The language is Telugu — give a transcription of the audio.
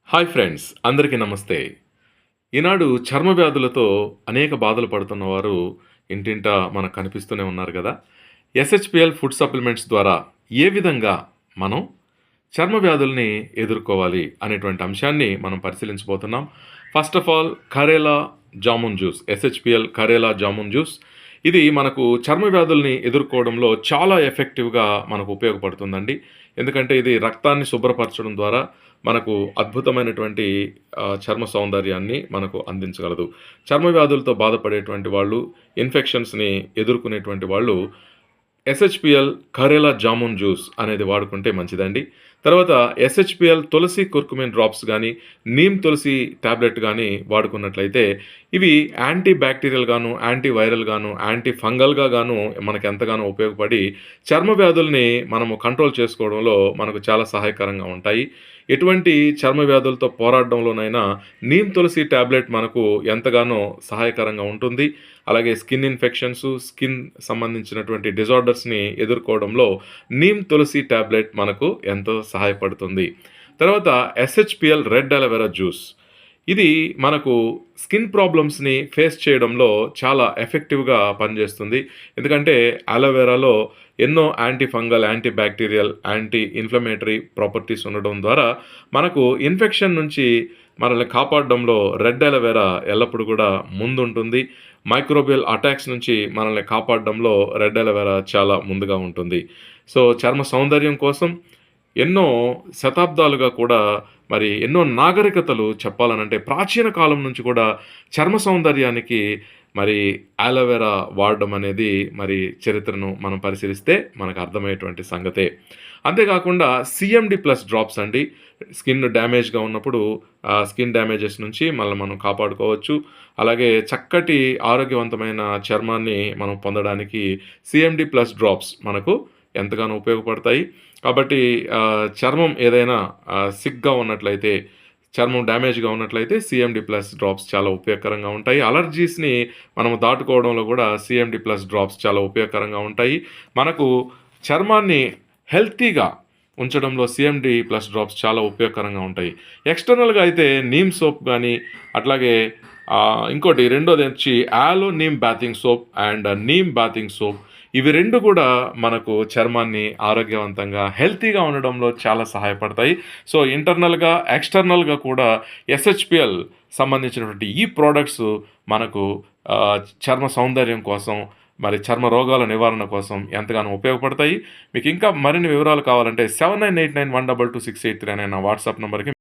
హాయ్ ఫ్రెండ్స్, అందరికీ నమస్తే. ఈనాడు చర్మ వ్యాధులతో అనేక బాధలు పడుతున్నవారు ఇంటింటా మనకు కనిపిస్తూనే ఉన్నారు గదా! ఎస్‌హెచ్‌పిఎల్ ఫుడ్ సప్లిమెంట్స్ ద్వారా ఏ విధంగా మనం చర్మ వ్యాధుల్ని ఎదుర్కోవాలి అనేటువంటి అంశాన్ని మనం పరిశీలించబోతున్నాం. First of all karela jamun juice, SHPL karela jamun juice. ఇది మనకు చర్మ వ్యాధుల్ని ఎదుర్కోవడంలో చాలా ఎఫెక్టివ్‌గా మనకు ఉపయోగపడుతుందండి. ఎందుకంటే ఇది రక్తాన్ని శుభ్రపరచడం ద్వారా మనకు అద్భుతమైనటువంటి చర్మ సౌందర్యాన్ని మనకు అందించగలదు. చర్మ వ్యాధులతో బాధపడేటువంటి వాళ్ళు, ఇన్ఫెక్షన్స్‌ని ఎదుర్కొనేటువంటి వాళ్ళు ఎస్‌హెచ్‌పిఎల్ కరేలా జామున్ జ్యూస్ అనేది వాడుకుంటే మంచిదండి. తర్వాత ఎస్‌హెచ్‌పిఎల్ తులసి కుర్కుమిన్ డ్రాప్స్ గానీ, నీమ్ తులసి టాబ్లెట్ గానీ వాడుకున్నట్లయితే ఇవి యాంటీ బ్యాక్టీరియల్ గాను, యాంటీ వైరల్ గాను, యాంటీ ఫంగల్‌గా గాను మనకెంతగానో ఉపయోగపడి చర్మ వ్యాధుల్ని మనము కంట్రోల్ చేసుకోవడంలో మనకు చాలా సహాయకరంగా ఉంటాయి. ఎటువంటి చర్మ వ్యాధులతో పోరాడడంలోనైనా నీమ్ తులసి టాబ్లెట్ మనకు ఎంతగానో సహాయకరంగా ఉంటుంది. అలాగే స్కిన్ ఇన్ఫెక్షన్స్, స్కిన్ సంబంధించినటువంటి డిజార్డర్స్‌ని ఎదుర్కోవడంలో నీమ్ తులసి టాబ్లెట్ మనకు ఎంతో సహాయపడుతుంది. తర్వాత ఎస్‌హెచ్‌పిఎల్ రెడ్ అలోవెరా జ్యూస్. ఇది మనకు స్కిన్ ప్రాబ్లమ్స్‌ని ఫేస్ చేయడంలో చాలా ఎఫెక్టివ్‌గా పనిచేస్తుంది. ఎందుకంటే అలోవెరాలో ఎన్నో anti fungal, anti bacterial, anti inflammatory properties ఉండడం ద్వారా మనకు ఇన్ఫెక్షన్ నుంచి మనల్ని కాపాడడంలో రెడ్ అలోవెరా ఎల్లప్పుడూ కూడా ముందుంటుంది. మైక్రోబియల్ అటాక్స్ నుంచి మనల్ని కాపాడడంలో రెడ్ అలోవెరా చాలా ముందుగా ఉంటుంది. సో, చర్మ సౌందర్యం కోసం ఎన్నో శతాబ్దాలుగా కూడా మరి ఎన్నో నాగరికతలు చెప్పాలనంటే ప్రాచీన కాలం నుంచి కూడా చర్మ సౌందర్యానికి మరి అలోవెరా వాడడం అనేది మరి చరిత్రను మనం పరిశీలిస్తే మనకు అర్థమయ్యేటువంటి సంగతే. అంతేకాకుండా సీఎండీ ప్లస్ డ్రాప్స్ అండి. స్కిన్ డ్యామేజ్‌గా ఉన్నప్పుడు స్కిన్ డ్యామేజెస్ నుంచి మనల్ని మనం కాపాడుకోవచ్చు. అలాగే చక్కటి ఆరోగ్యవంతమైన చర్మాన్ని మనం పొందడానికి సీఎండీ ప్లస్ డ్రాప్స్ మనకు ఎంతగానో ఉపయోగపడతాయి. కాబట్టి చర్మం ఏదైనా సిక్‌గా ఉన్నట్లయితే, చర్మం డ్యామేజ్‌గా ఉన్నట్లయితే సీఎండీ ప్లస్ డ్రాప్స్ చాలా ఉపయోగకరంగా ఉంటాయి. అలర్జీస్‌ని మనం దాటుకోవడంలో కూడా సీఎండీ ప్లస్ డ్రాప్స్ చాలా ఉపయోగకరంగా ఉంటాయి. మనకు చర్మాన్ని హెల్తీగా ఉంచడంలో సీఎండీ ప్లస్ డ్రాప్స్ చాలా ఉపయోగకరంగా ఉంటాయి. ఎక్స్‌టర్నల్‌గా అయితే నీమ్ సోప్ గానీ, అట్లాగే ఇంకోటి రెండోదొచ్చి aloe neem bathing soap and neem bathing soap. ఇవి 2 కూడా మనకు చర్మాన్ని ఆరోగ్యవంతంగా, హెల్తీగా ఉండడంలో చాలా సహాయపడతాయి. సో, ఇంటర్నల్‌గా, ఎక్స్‌టర్నల్‌గా కూడా ఎస్‌హెచ్‌పిఎల్ సంబంధించినటువంటి ఈ ప్రొడక్ట్స్ మనకు చర్మ సౌందర్యం కోసం, మరి చర్మ రోగాల నివారణ కోసం ఎంతగానో ఉపయోగపడతాయి. మీకు ఇంకా మరిన్ని వివరాలు కావాలంటే 7989122683 అనే నా వాట్సాప్ నంబర్‌కి